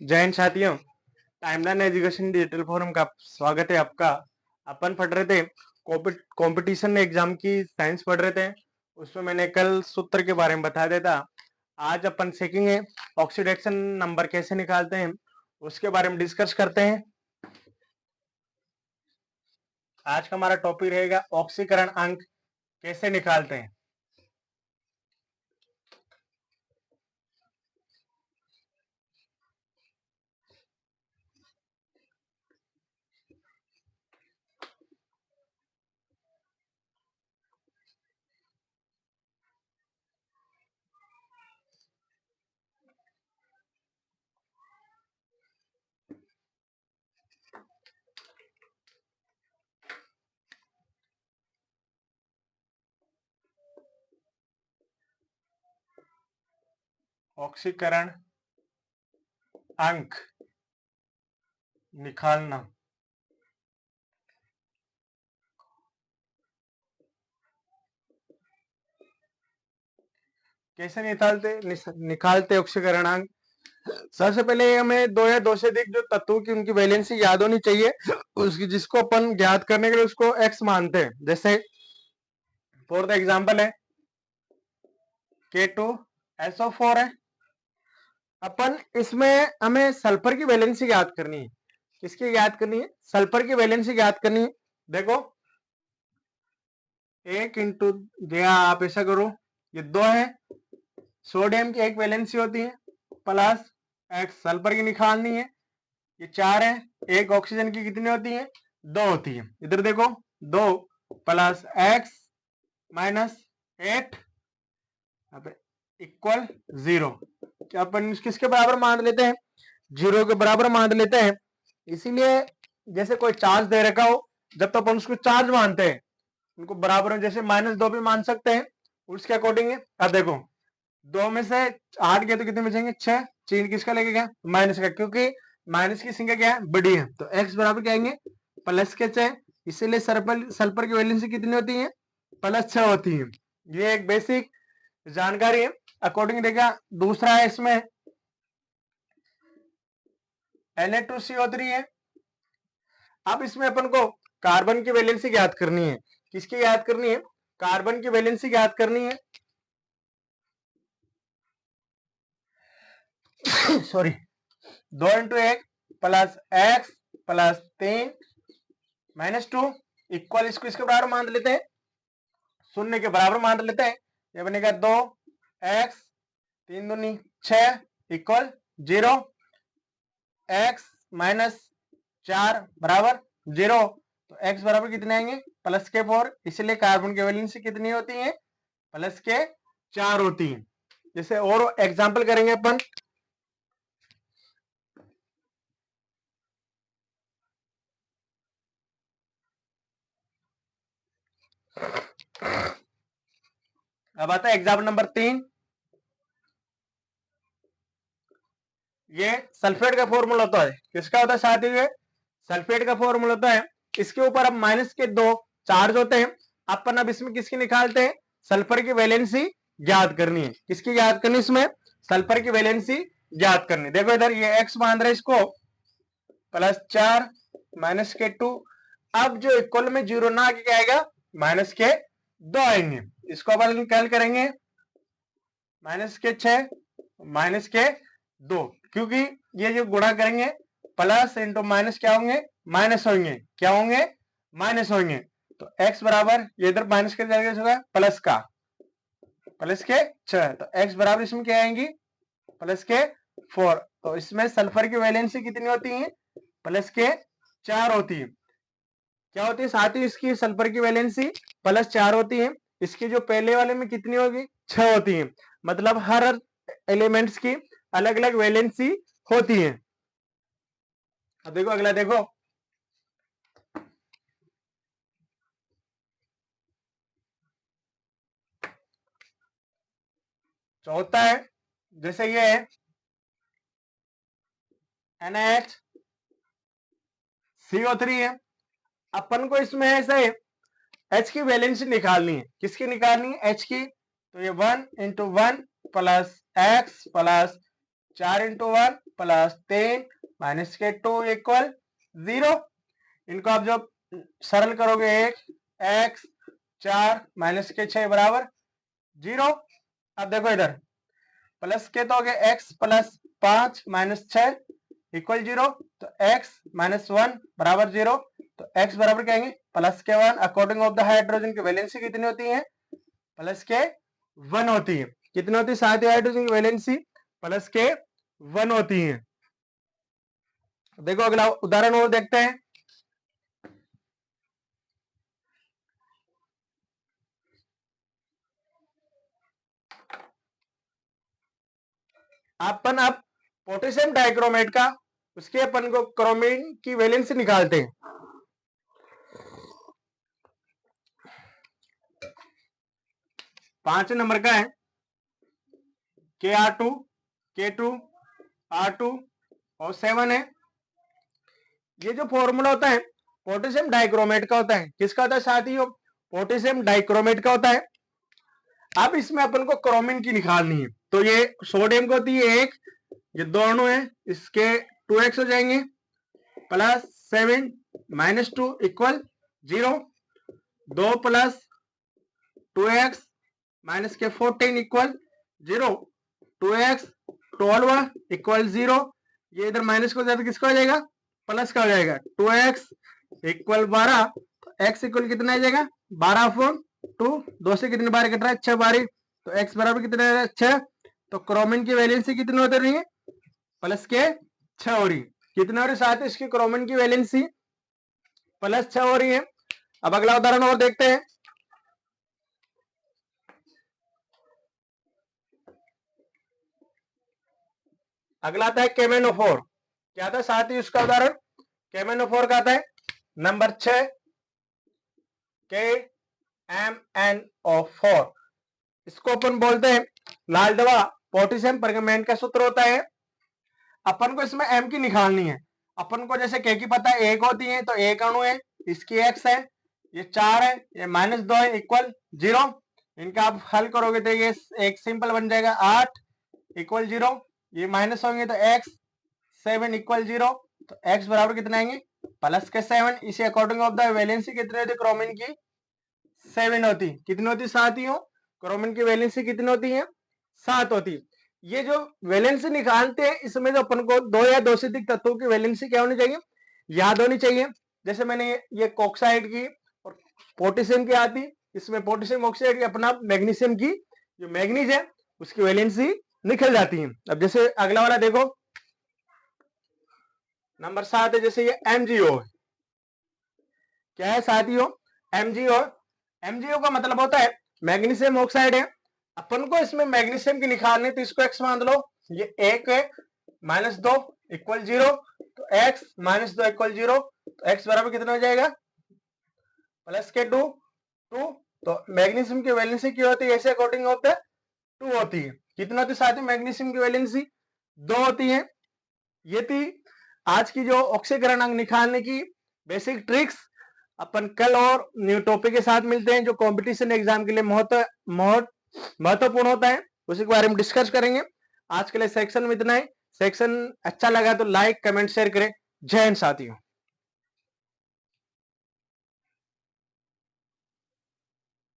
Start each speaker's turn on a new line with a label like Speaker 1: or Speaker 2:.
Speaker 1: जय हिंद साथियों, timeline education digital forum का स्वागत है आपका। अपन पढ़ रहे थे कंपटीशन एग्जाम की साइंस पढ़ रहे थे, उसमें मैंने कल सूत्र के बारे में बता दिया था। आज अपन सीखेंगे ऑक्सीडेशन नंबर कैसे निकालते हैं, उसके बारे में डिस्कस करते हैं। आज का हमारा टॉपिक रहेगा ऑक्सीकरण अंक कैसे निकालते हैं। ऑक्सीकरण अंक निकालना। कैसे निकालते ऑक्सीकरण अंक। सबसे पहले हमें दो या दो से अधिक जो तत्वों की उनकी वैलेंसी याद होनी चाहिए, उसकी जिसको अपन ज्ञात करने के लिए उसको एक्स मानते हैं। जैसे फॉर द एग्जांपल है K2SO4 है। अपन इसमें हमें सल्फर की वैलेंसी याद करनी है। किसकी याद करनी है? सल्फर की वैलेंसी याद करनी है। देखो एक इंटू दिया, आप ऐसा करो, ये दो है, सोडियम की एक वैलेंसी होती है प्लस एक्स सल्फर की निकालनी है। ये चार है, एक ऑक्सीजन की कितनी होती है? दो होती है। इधर देखो दो प्लस एक्स माइनस 8 इक्वल 0। क्या अपन किसके बराबर मान लेते हैं? 0 के बराबर मान लेते हैं। इसीलिए जैसे कोई चार्ज दे रखा हो, जब तक अपन उसको चार्ज मानते हैं, उनको बराबर में जैसे -2 भी मान सकते हैं, उसके अकॉर्डिंग है। अब देखो 2 में से 8 गया तो कितने बचेंगे? 6। चिन्ह किसका लेके गया? माइनस का, क्योंकि माइनस की संख्या क्या है? बड़ी है। तो x बराबर क्या आएंगे? प्लस के 6। इसीलिए सल्फर की वैलेंसी कितनी होती है? +6 होती है। ये एक बेसिक जानकारी है। अकॉर्डिंग देखा दूसरा है, इसमें Na2CO3 है। अब इसमें अपन को कार्बन की वैलेंसी याद करनी है। किसकी याद करनी है? कार्बन की वैलेंसी याद करनी है। Sorry, 2 into 1 plus x plus 3 -2 equal, इसको इसके बराबर मान लेते हैं, शून्य के बराबर मान लेते हैं। ये बनेगा 2x 3 दूनी 6 इक्वल 0। एक्स माइनस 4 बराबर 0। तो x बराबर कितने आएंगे? +4। इसलिए कार्बन की वैलेंसी कितनी होती है? +4 होती है। जैसे और एग्जांपल करेंगे अपन। अब आता है एग्जाम्पल नंबर 3। ये सल्फेट का फॉर्मूला होता है। किसका होता है साथियों? ये सल्फेट का फॉर्मूला होता है। इसके ऊपर अब माइनस के 2 चार्ज होते हैं। अपन अब इसमें किसकी निकालते हैं? सल्फर की वैलेंसी याद करनी है। किसकी याद करनी? इसमें सल्फर की वैलेंसी याद करनी। देखो इधर ये x मान रहे हैं, इसको +4 -2। अब जो इक्वल में 0 ना आके क्या आएगा? -2 आएंगे। इसको अपन कैल करेंगे -6 -2, क्योंकि ये जो गुणा करेंगे प्लस इंटू माइनस क्या होंगे? माइनस होंगे। क्या होंगे? माइनस होंगे। तो x बराबर ये इधर माइनस के जाएगा होगा प्लस का, प्लस के 6। तो x बराबर इसमें क्या आएंगी? +4। तो इसमें सल्फर की वैलेंसी कितनी होती है? +4 होती है। क्या होती है साथ ही इसकी सल्फर की वैलेंसी +4 होती है। इसकी जो पहले वाले में कितनी होगी? 6 होती है। मतलब हर एलिमेंट्स की अलग अलग वैलेंसी होती है। अब देखो अगला, देखो चौथा है। जैसे ये है NaHCO3 है। अपन को इसमें ऐसे H की वैलेंसी निकालनी है। किसकी निकालनी है? H की। तो ये 1 × 1 plus x plus 4 × 1 plus 3 minus के 2 इक्वल 0। इनको आप जब सरल करोगे 1 x 4 माइनस के 6 बराबर 0। अब देखो इधर प्लस के तो हो गए x प्लस 5 माइनस 6 इक्वल 0, तो x माइनस 1 बराबर 0। तो x बराबर क्या आएंगे प्लस के 1। अकॉर्डिंग ऑफ द हाइड्रोजन की वैलेंसी कितनी होती है प्लस के 1 होती है। कितनी होती है साथ ही हाइड्रोजन की वैलेंसी प्लस के 1 होती है। देखो अगला उदाहरण और देखते हैं। अपन अब पोटेशियम डाइक्रोमेट का उसके अपन को क्रोमीन की वैलेंसी निकालते हैं। पांच नंबर का है Kr2 K2 R2 और 7 है। ये जो फॉर्मूला होता है पोटेशियम डाइक्रोमेट का होता है। किसका होता है साथियों पोटेशियम डाइक्रोमेट का होता है। अब इसमें अपन को क्रोमीन की निकालनी है। तो ये सोडियम को होती है 1, ये दोनों है इसके 2x हो जाएंगे plus 7 minus 2 equal 0। 2 plus 2x minus के 14 इक्वल 0। 2x 12 equal 0। ये इधर माइनस को ज्यादा किसका हो जाएगा प्लस का हो जाएगा। 2x equal 12। तो x इक्वल कितना आ जाएगा 12/2। 2 से कितनी बार कट रहा है 6 बारी। तो x बराबर कितना है 6। तो क्रोमिन की वैलेंसी कितनी होती रही है प्लस के 6 हो रही। कितने हो रही साथ इसकी क्रोमिन की वैलेंसी प्लस 6 हो रही है। अब अगला उदाहरण और देखते हैं। अगला आता है केमेनोफोर। क्या था साथ ही उसका उदाहरण केमेनोफोर का आता है नंबर 6 KMnO4। इसको अपन बोलते हैं लाल दवा पोटेशियम परमैंगनेट का सूत्र होता है। अपन को इसमें m की निकालनी है। अपन को जैसे k की पता है 1 होती है तो 1 अणु है इसकी x है ये 4 है ये -2 है इक्वल 0। इनका आप हल करोगे तो ये एक सिंपल बन जाएगा 8 इक्वल 0। ये माइनस होंगे तो x 7 इक्वल 0। तो x बराबर कितना आएंगे प्लस के 7। इसी अकॉर्डिंग ऑफ द वैलेंसी कितनी होती क्रोमिन की 7 होती। कितनी होती साथियों क्रोमिन की वैलेंसी कितनी होती है 7 होती। ये जो वैलेंसी निकालते हैं इसमें जो अपन को 2 या 2 से अधिक तत्वों की वैलेंसी क्या होनी चाहिए याद होनी चाहिए। जैसे मैंने ये कॉक्साइड की और पोटेशियम की आती। इसमें पोटेशियम ऑक्साइड की अपना मैग्नीशियम की जो मैग्नीज है उसकी वैलेंसी निकल जाती है। अब जैसे अगला वाला देखो नंबर 7 है जैसे ये MgO है। क्या है साथियों MgO का मतलब होता है मैग्नीशियम ऑक्साइड है। अपन को इसमें मैग्नीशियम की निकालनी तो इसको x मान लो ये 1 है -2 इक्वल 0। तो x -2 इक्वल 0। तो x बराबर कितना हो जाएगा प्लस के 2। तो मैग्नीशियम की वैलेंसी क्या होती है ऐसे अकॉर्डिंग होता है 2 होती है। कितना होती है साथ ही मैग्नीशियम की वैलेंसी 2 होती है। ये थी आज की जो ऑक्सीकरण अंग निकालने की बेसिक ट्रिक्स। अपन कल और न्यू टॉपिक के साथ मिलते हैं जो कंपटीशन एग्जाम के लिए महत्वपूर्ण होता है उसी के बारे में डिस्कस करेंगे। आज के लिए सेक्शन में इतना ही। सेक्शन अच्छा लगा तो लाइक कमेंट शेयर करें। जय हिंद साथियों।